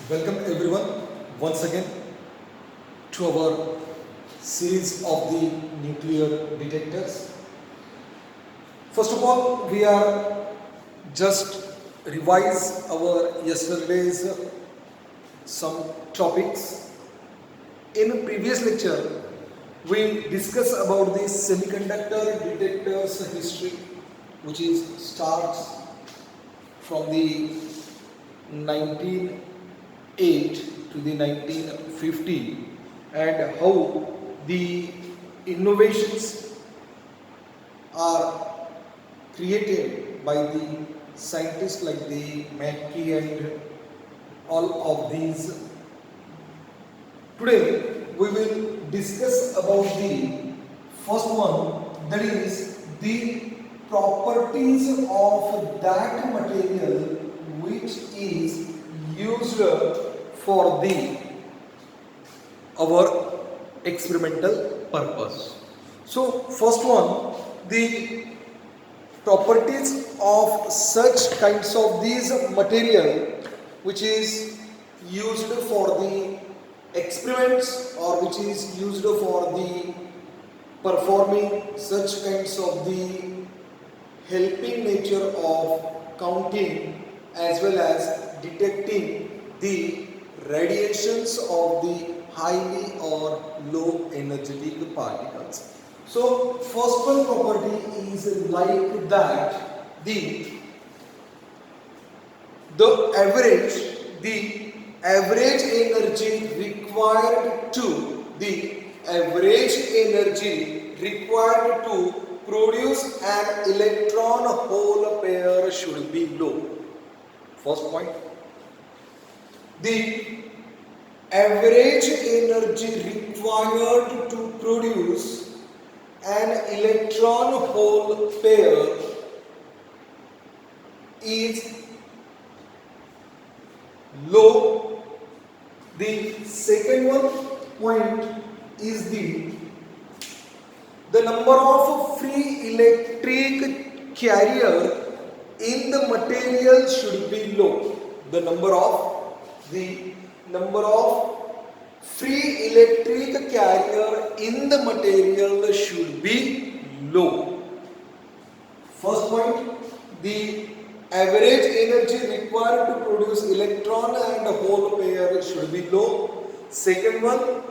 Welcome everyone once again to our series of the nuclear detectors. First of all, we are just revise our yesterday's some topics. In previous lecture, we discussed about the semiconductor detectors history, which is starts from the 1908 to the 1950, and how the innovations are created by the scientists like the Mackey and all of these. Today we will discuss about the first one, that is the properties of that material which is used for the our experimental purpose. So first one, the properties of such kinds of these material which is used for the experiments or which is used for the performing such kinds of the helping nature of counting as well as detecting the radiations of the highly or low energetic particles. So first one property is like that the average energy required to produce an electron hole pair should be low. First point, the average energy required to produce an electron hole pair is low. The second one point is the number of free electric carrier in the material should be low. The number of free electric carrier in the material should be low. First point, the average energy required to produce electron and hole pair should be low. Second one,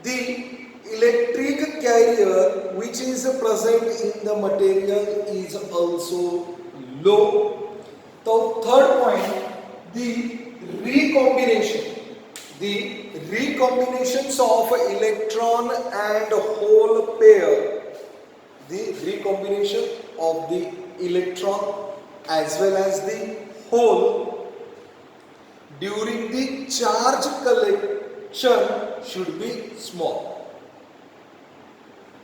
the electric carrier which is present in the material is also low. So third point, the recombinations of electron and hole pair, the recombination of the electron as well as the hole during the charge collection should be small.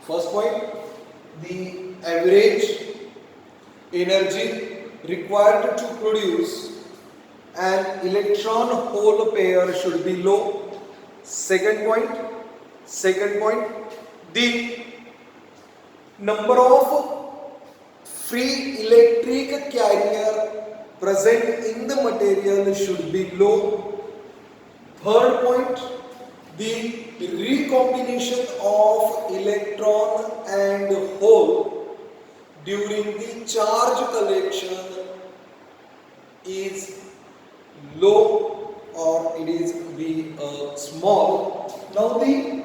First point, the average energy required to produce an electron hole pair should be low. Second point, the number of free electric carrier present in the material should be low. Third point, the recombination of electron and hole during the charge collection is low or it is be small. Now the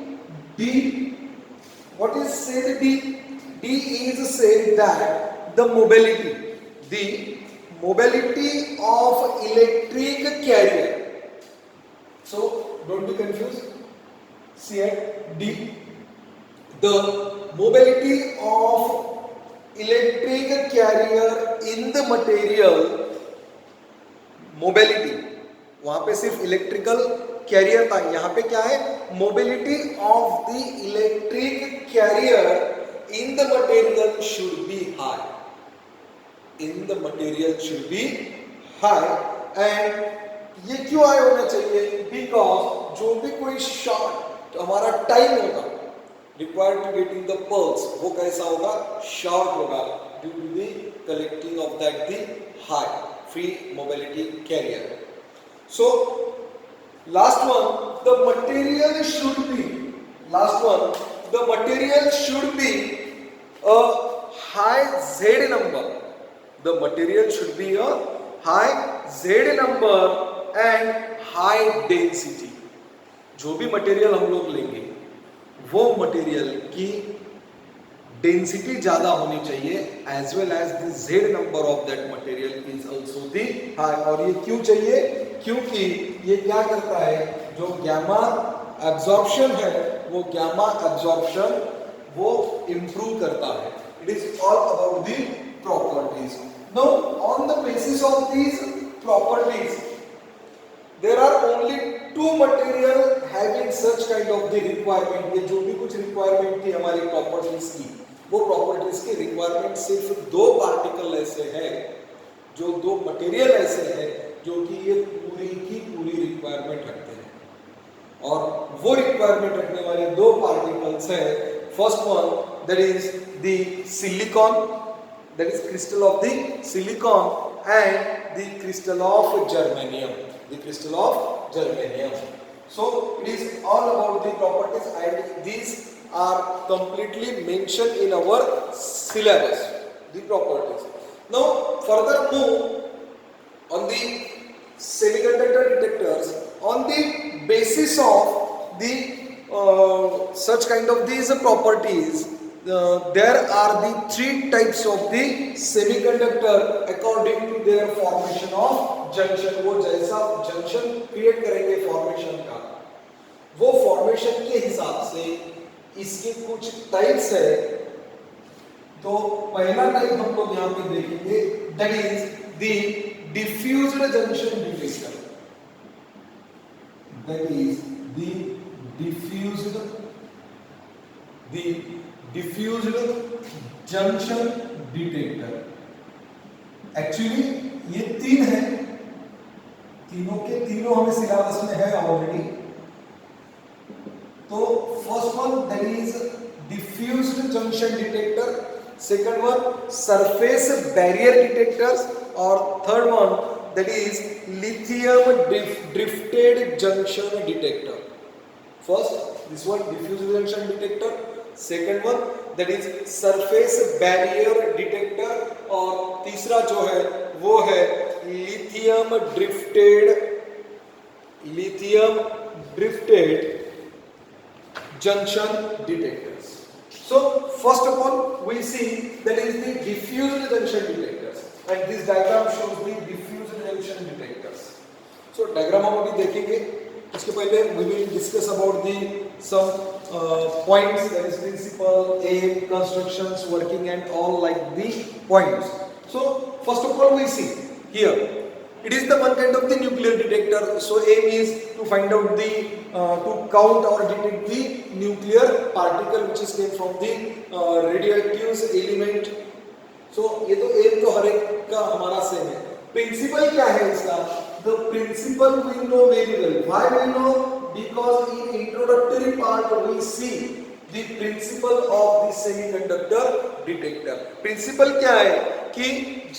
D, what is said D? D is said that the mobility of electric carrier. So don't be confused. See at D, the mobility of electric carrier in the material. Mobility, वहां पे सिर्फ electrical career था, यहां पे क्या है, mobility of the electric carrier in the material should be high, and ये क्यों हाई होना चाहिए? बिकॉज जो भी कोई शॉर्ट हमारा टाइम होगा required to getting the pulse, वो कैसा होगा, शॉर्ट होगा due to the collecting of that the high free mobility carrier. So Last one, the material should be, last one, the material should be a high Z number. The material should be a high Z number and high density. जो भी material हम लोग लेंगे वो material की density ज्यादा होनी चाहिए, as well as the Z number of that material is also the high. और ये क्यों चाहिए? क्योंकि ये क्या करता है, जो गामा एब्जॉर्प्शन है वो गामा एब्जॉर्प्शन वो इंप्रूव करता है. It is all about the properties. Now on the basis of these properties there are only two material having such kind of the requirement. ये जो भी कुछ requirement थी हमारी प्रॉपर्टीज की, वो प्रॉपर्टीज की रिक्वायरमेंट सिर्फ दो पार्टिकल ऐसे हैं, जो दो मटेरियल ऐसे हैं जो कि ये पूरी की पूरी रिक्वायरमेंट रखते हैं. और वो रिक्वायरमेंट रखने वाले दो पार्टिकल्स हैं. First one that is the silicon, that is crystal of the silicon and the crystal of germanium. The crystal of germanium. So it is all about the properties, and these are completely mentioned in our syllabus, the properties. Now further move on the semiconductor detectors. On the basis of the such kind of these properties, there are the three types of the semiconductor according to their formation of junction. वो जैसा junction create करेंगे formation का, वो formation के हिसाब से इसके कुछ टाइप्स है. तो पहला टाइप हम लोग यहां पे देखेंगे, that is the diffused junction detector. That is the diffused junction detector. Actually ये तीन है, तीनों के तीनों हमें सिलेबस में है ऑलरेडी. तो first one that is diffused junction detector, second one surface barrier detectors, और third one that is lithium drifted junction detector. First this one diffused junction detector, second one that is surface barrier detector, और तीसरा जो है वो है lithium drifted junction detectors. So first of all we see that is the diffused junction detectors, and this diagram shows the diffused junction detectors. So diagram हम अभी देखेंगे. इसके पहले we will discuss about the some points, that is principle, aim, constructions, working and all like the points. So first of all we see here it is the one kind of the nuclear detector. So aim is to find out the to count or detect the nuclear particle which is came from the radioactive element. So ये तो aim तो हर एक का हमारा same है. Principal क्या है इसका? The principle we know very well. Why we know? Because in introductory part we see the principle of the semiconductor detector. Principle क्या है कि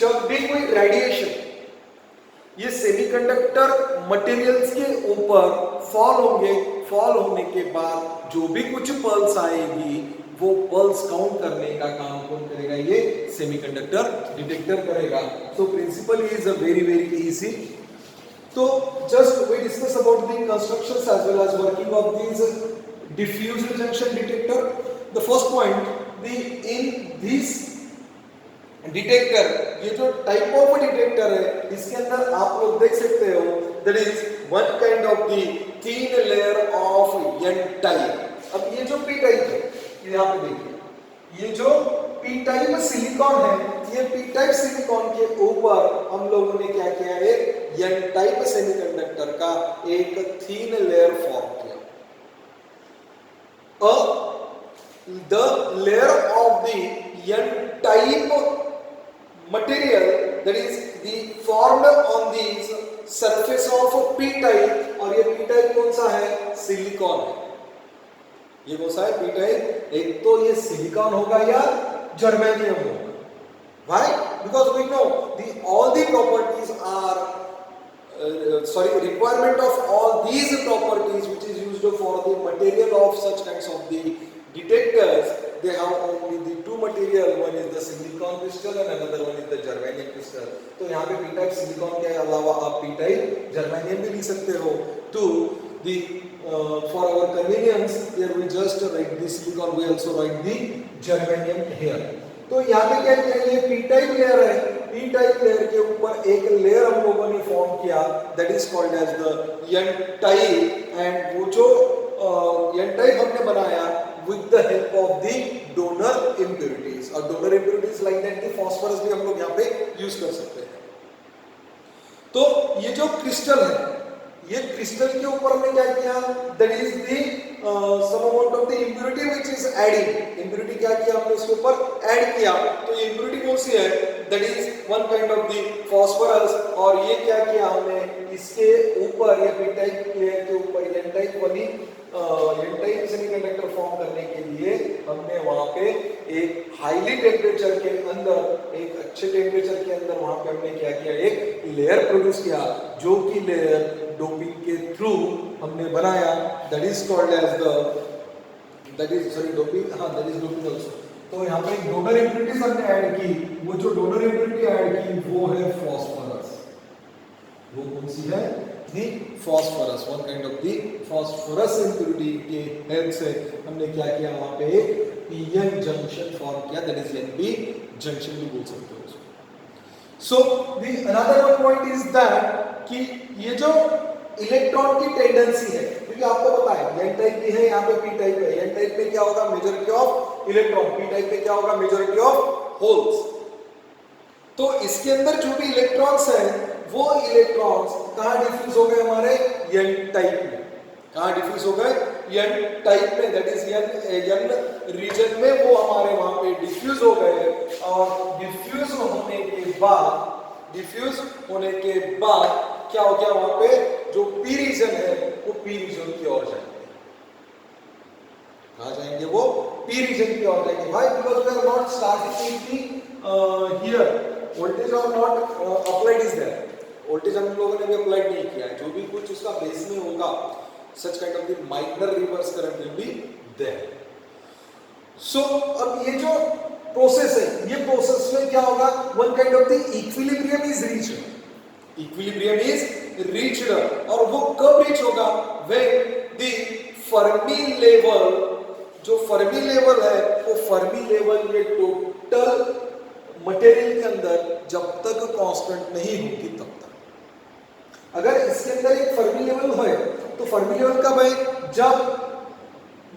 जब भी कोई रेडिएशन ये सेमीकंडक्टर मटेरियल्स के ऊपर फॉल होंगे, फॉल होने के बाद जो भी कुछ पल्स आएगी वो पल्स काउंट करने का काम कौन करेगा? ये सेमीकंडक्टर डिटेक्टर करेगा. So principle is very very easy. तो just we discuss about the constructions as well as working of this diffused junction detector. The first point, the in this detector, ये जो टाइप ऑफ डिटेक्टर है इसके अंदर आप लोग देख सकते हो that is one kind of the thin layer of N type. अब ये जो पी टाइप है, यहाँ पे देखिए, ये जो पी टाइप सिलिकॉन है, ये पी टाइप सिलिकॉन के ऊपर हम लोगों ने क्या किया है, एन टाइप सेमीकंडक्टर का एक थिन लेयर फॉर्म किया. The layer of the N type material that is the formed on the surface of p type, और ये p type कौन सा है? सिलिकॉन है. ये कौन सा है? p type. एक तो ये सिलिकॉन होगा या जर्मेनियम होगा. Why? Because we know the all the properties are requirement of all these properties which is used for the material of such kinds of the detectors, they have only the two material, one is the silicon crystal and another one is the germanium crystal. तो यहाँ पे p type silicon के अलावा आप p type germanium भी लिख सकते हो. To the for our convenience here we just write the silicon, we also write the germanium here. तो यहाँ पे क्या किया, ये p type layer है, p type layer के ऊपर एक लेयर हम लोगों ने फॉर्म किया, that is called as the n type. and वो जो n type हमने बनाया with the help of the donor impurities, और donor impurities like that the phosphorus भी हम लोग यहाँ पे यूज कर सकते हैं. तो ये जो क्रिस्टल है, ये क्रिस्टल के ऊपर हमने क्या किया, that is the some amount of the impurity which is adding. impurity क्या किया हमने उसके ऊपर ऐड किया, तो ये impurity कौन सी है, that is one kind of the phosphorus. और ये क्या किया हमने, इसके ऊपर ये p type layer के ऊपर n type वाली n type सेमीकंडक्टर फॉर्म करने के लिए हमने वहां पे एक हाईली टेम्परेचर के अंदर, एक अच्छे टेम्परेचर के अंदर वहां पे हमने क्या किया, एक लेयर प्रोड्यूस किया, जो कि लेयर डोपिंग के थ्रू हमने बनाया, that is called as the, that is sorry doping, हाँ that is doping also. तो यहाँ पे डोनर इम्प्यूरिटीज हमने ऐड की, वो जो डोनर इम्प्यूरिटी ऐड की वो है फॉस्फोरस. वो कौन सी है, the phosphorus, one kind of the phosphorus impurity के हेल्प से हमने क्या किया, वहां पे एक पीएन जंक्शन फॉर्म किया, दैट इज एनपी जंक्शन भी बोल सकते हो उसको. So the another one point is that कि ये जो इलेक्ट्रॉन की टेंडेंसी है, क्योंकि आपको पता है एन टाइप भी है, यहाँ पे पी टाइप है. एन टाइप में क्या होगा, majority of electron, P type में क्या होगा, मेजॉरिटी ऑफ होल्स. तो इसके अंदर जो भी इलेक्ट्रॉन्स हैं वो इलेक्ट्रॉन्स कहाँ डिफ्यूज हो गए, हमारे एन टाइप में. कहाँ डिफ्यूज हो गए, एन टाइप में, दैट इज एन रीजन में वो हमारे वहां पे डिफ्यूज हो गए. और डिफ्यूज होने के बाद क्या हो गया, वहां पे जो पी रीजन है वो पी रीजन की ओर जाएंगे. कहाँ जाएंगे, वो पी रीजन की ओर जाएंगे. Why, because we are not starting with here voltage और not applied is there. Voltage हम लोगों ने भी अप्लाइड नहीं किया है, जो भी कुछ उसका बेस में होगा, such kind of the minor reverse current will be there. So अब ये जो प्रोसेस है, ये प्रोसेस में क्या होगा, one kind of the equilibrium is reached. Equilibrium is reached, और वो कब रीच होगा, व्हेन द फर्मी लेवल, जो फर्मी लेवल है वो फर्मी लेवल ये टोटल मटेरियल के अंदर जब तक कांस्टेंट नहीं होगी तब तक. अगर इसके अंदर एक फर्मी लेवल है तो फर्मी लेवल कब है, जब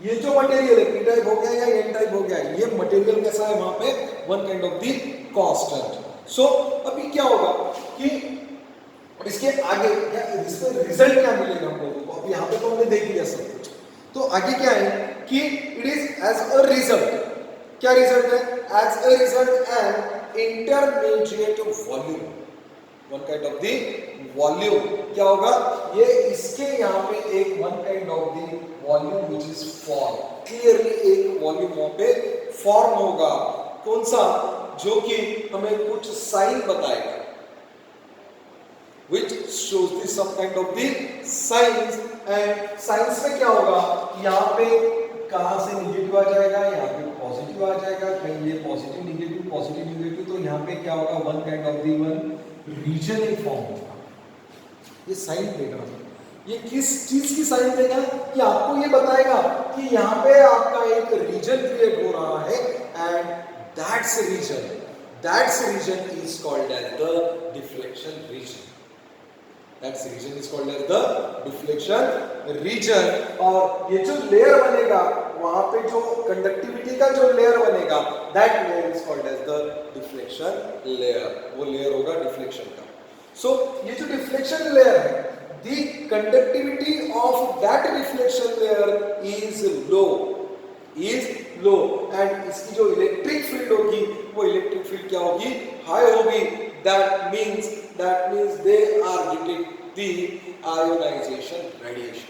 ये जो मटेरियल है पी टाइप हो गया या एन टाइप हो गया, ये मटेरियल कैसा है वहां पे, one kind of the constant. So अभी क्या होगा कि इसके आगे इसका रिजल्ट क्या मिलेगा हम लोगों को. अब यहाँ पे तो हमने देख लिया सब कुछ, तो आगे क्या है कि it is as a result. क्या रिजल्ट है, as a result and intermediate volume, one kind of the volume. क्या होगा, ये इसके यहाँ पे एक one kind of the volume which is form, clearly एक वॉल्यूम वहां पे फॉर्म होगा. कौन सा, जो कि हमें कुछ साइन बताएगा, which shows the some kind of the signs. and science में क्या होगा, यहाँ पे कहाँ से निगेटिव आ जाएगा, यहाँ पे पॉजिटिव आ जाएगा, कहीं ये पॉजिटिव निगेटिव, तो यहाँ पे क्या होगा, one kind of the one region एक फॉर्म होगा. ये साइन देगा, ये किस चीज की साइन देगा, कि आपको ये बताएगा कि यहाँ पे आपका एक रीजन क्रिएट हो रहा है, and that's region is called as the deflection region. That region is called as the deflection region. और ये जो लेयर बनेगा वहां पे जो कंडक्टिविटी का जो लेयर बनेगा, that layer is called as the deflection layer. वो लेयर होगा डिफ्लेक्शन का. So ये जो डिफ्लेक्शन लेयर है, the conductivity of that deflection layer is low, and इसकी जो इलेक्ट्रिक फील्ड होगी वो इलेक्ट्रिक फील्ड क्या होगी, हाई होगी. That means they are detect the ionization radiation.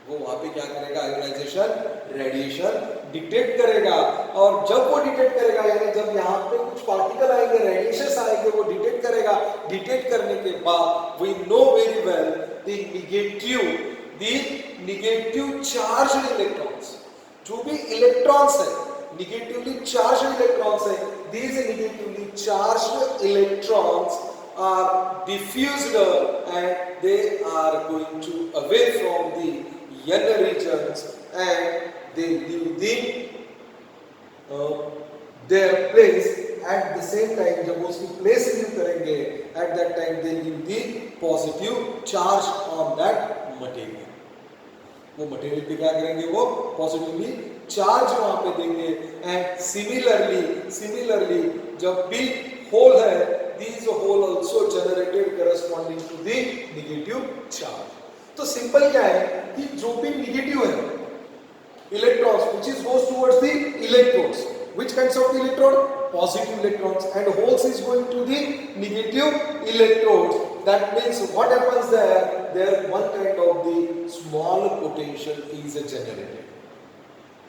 वो वहां पे क्या करेगा, आयोनाइजेशन रेडिएशन डिटेक्ट करेगा। और जब वो डिटेक्ट करेगा, यानी जब यहाँ पे कुछ पार्टिकल आएंगे, रेडिएशन आएंगे, वो डिटेक्ट करेगा। डिटेक्ट करने के बाद we know very well the negative charge electrons, जो भी इलेक्ट्रॉन्स है, निगेटिवली चार्ज इलेक्ट्रॉन्स है, these negatively charged electrons are diffused and they are going to away from the inner regions and they leave the their place at the same time. जब वो उसकी place leave करेंगे, at that time they leave the positive charge on that material. वो material पे क्या करेंगे, वो positively charge वहां पे देंगे। एंड सिमिलरली जब भी होल है, these hole also generated corresponding to the negative charge. तो सिंपल क्या है कि जो भी नेगेटिव है electrons which is goes towards the electrodes, which kinds of the electrode, positive electrons, and holes is going to the negative electrodes. That means what happens there one kind of the small potential is generated,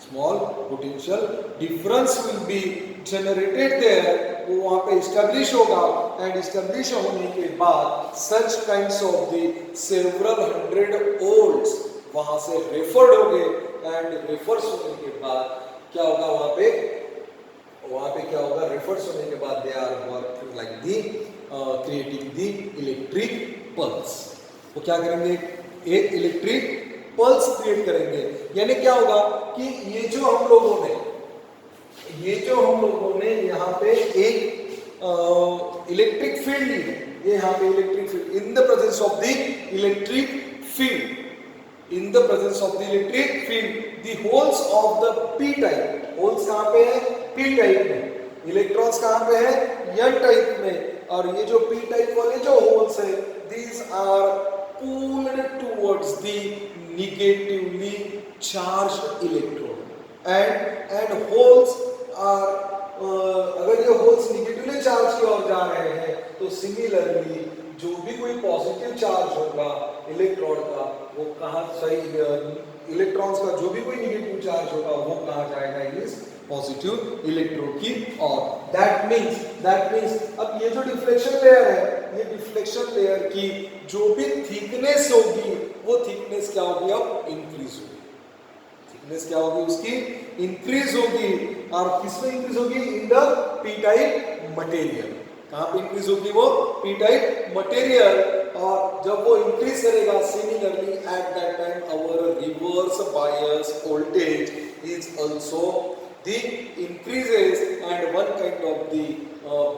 small potential difference will be generated there, वो वहाँ पे establish होगा। and establish होने के बाद such kinds of the several hundred volts वहाँ से referred हो गए। एंड रेफर्स होने के बाद क्या होगा, वहाँ पे क्या होगा, रेफर्स होने के बाद they are working like the creating the electric pulse. वो क्या करेंगे, एक इलेक्ट्रिक पल्स क्रिएट करेंगे। यानी क्या होगा कि ये जो हम लोगों ने यहाँ पे एक इलेक्ट्रिक फील्ड ली है, ये यहाँ पे electric field in the presence of the electric field, in the presence of the electric field, the holes of the p type, holes कहाँ पे है, p type में, electrons कहाँ पे है, n type में। और ये जो p type वाले जो holes है, these are pulled towards the negatively charged electron, and holes are अगर ये holes negatively charged की ओर जा रहे हैं, तो similarly जो भी कोई पॉजिटिव चार्ज होगा इलेक्ट्रॉन का, वो कहाँ सही, इलेक्ट्रॉन्स का जो भी कोई नेगेटिव चार्ज होगा वो कहाँ जाएगा, इस पॉजिटिव इलेक्ट्रोड की ओर। दैट मींस अब ये जो डिफ्लेक्शन लेयर है, ये डिफ्लेक्शन लेयर की जो भी थिकनेस होगी, वो थिकनेस क्या होगी, अब इंक्रीज होगी। थिकनेस क्या होगी, उसकी इंक्रीज होगी। और किसमें इंक्रीज होगी, in the P type material. कहाँ पे इंक्रीज होगी, वो पी टाइप मटेरियल। और जब वो इंक्रीज करेगा, similarly at that time our reverse bias voltage is also the increases and one kind of the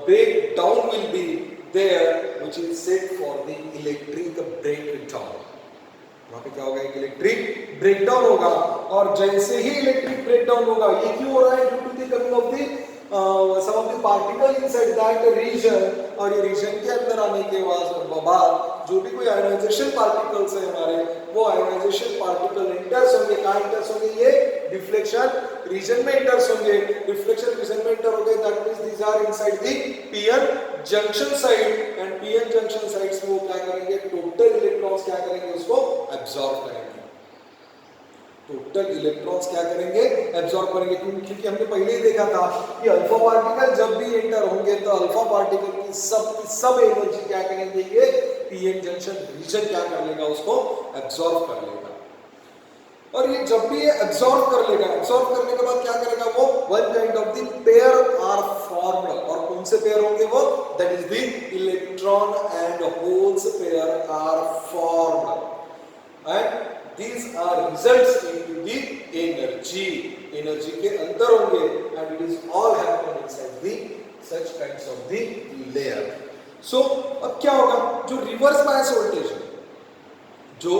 break down will be there which is set for the electric break down. वहां पे क्या होगा, एक electric breakdown होगा। और जैसे ही electric breakdown होगा, ये क्यों हो रहा है, due to the coming of the some of the particle inside that region। और ये रीजन के अंदर आने के बाद जो भी कोई आयोनाइजेशन पार्टिकल्स है हमारे, वो आयोनाइजेशन पार्टिकल इंटर्स होंगे। कहाँ इंटर्स होंगे, ये डिफ्लेक्शन रीजन में इंटर्स होंगे। डिफ्लेक्शन रीजन में इंटर हो गए, that means these are inside the PN junction side. And PN junction side से वो क्या करेंगे, टोटल इलेक्ट्रॉन्स क्या करेंगे, उसको एब्जॉर्ब करेंगे। टोटल इलेक्ट्रॉन्स क्या करेंगे, एब्जॉर्ब करेंगे। क्योंकि हमने पहले ही देखा था कि अल्फा पार्टिकल जब भी एंटर होंगे, तो अल्फा पार्टिकल की सब एनर्जी क्या करेंगे, ये पीएन जंक्शन रीजन क्या कर लेगा, उसको एब्जॉर्ब कर लेगा। और ये जब भी ये एब्जॉर्ब कर लेगा, एब्जॉर्ब करने के बाद क्या करेगा, वो one kind of the pair are formed. और कौन से पेयर होंगे वो, that is the electron and holes pair are formed. And these are results into the energy के अंदर होंगे। and it is all happen inside the such kinds of the layer। so अब क्या होगा, जो रिवर्स बायस वोल्टेज है, जो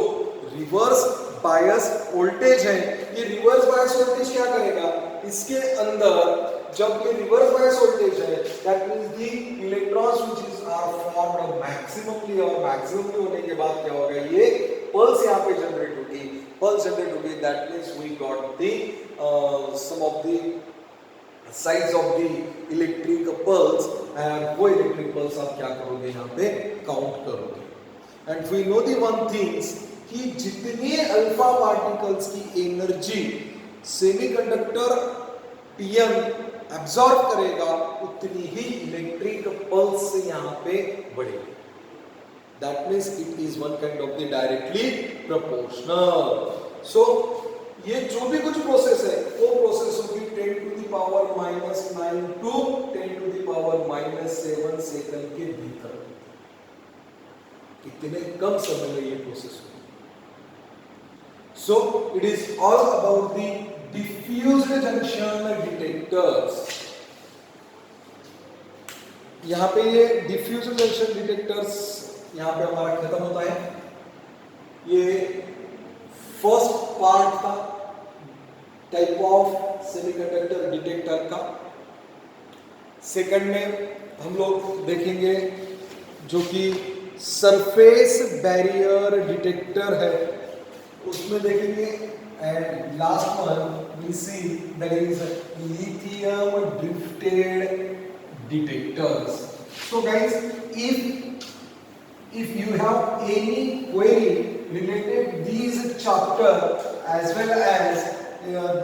reverse bias voltage है, ये रिवर्स बायस वोल्टेज क्या करेगा, इसके अंदर जब ये रिवर्स बायस वोल्टेज है, that means the electrons which is are formed maximumly, और मैक्सिममली होने के बाद क्या होगा, ये पल्स यहाँ पे जनरेट होगी। पल्स जनरेट होगी, that means we got the sum of the size of the electric pulse. And वो इलेक्ट्रिक पल्स आप क्या करोगे, यहाँ पे काउंट करोगे। And we know the one things कि जितनी अल्फा पार्टिकल्स की एनर्जी सेमीकंडक्टर पीएम एब्जॉर्ब करेगा उतनी ही इलेक्ट्रिक पल्स यहाँ पे बढ़ेगी. That means it is one kind of the directly proportional. So ये जो भी कुछ प्रोसेस है वो प्रोसेस होगी 10 to the power -9 to 10 to the power -7 second के भीतर. इतने कम समय में ये प्रोसेस होगी. So it is all about the diffused junction detectors. यहाँ पे ये diffused junction detectors यहाँ पे हमारा खत्म होता है. ये फर्स्ट पार्ट था टाइप ऑफ सेमीकंडक्टर डिटेक्टर का. सेकंड में हम लोग देखेंगे जो कि सरफेस बैरियर डिटेक्टर है उसमें देखेंगे. And last one we see that is lithium drifted detectors. So guys, if you have any query related these chapter as well as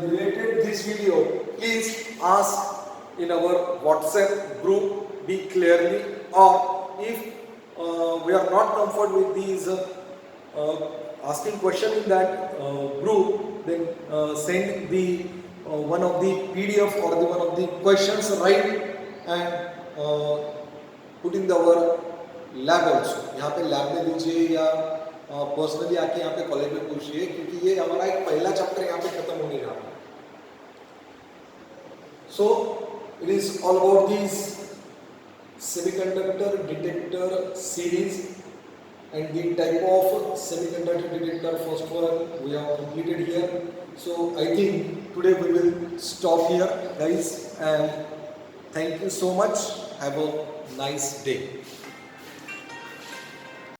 related this video, please ask in our WhatsApp group, be clearly, or if we are not comfort with these asking question in that group, then send the one of the PDF or the one of the questions right and put in our lab also. यहाँ पे lab में दीजिए या personally आके यहाँ पे college में पूछिए, क्योंकि ये हमारा एक पहला चैप्टर यहाँ पे खत्म होने जा रहा है. So it is all about this semiconductor detector series and the type of semiconductor detector. First one we have completed here. So I think today we will stop here, guys, and thank you so much. Have a nice day.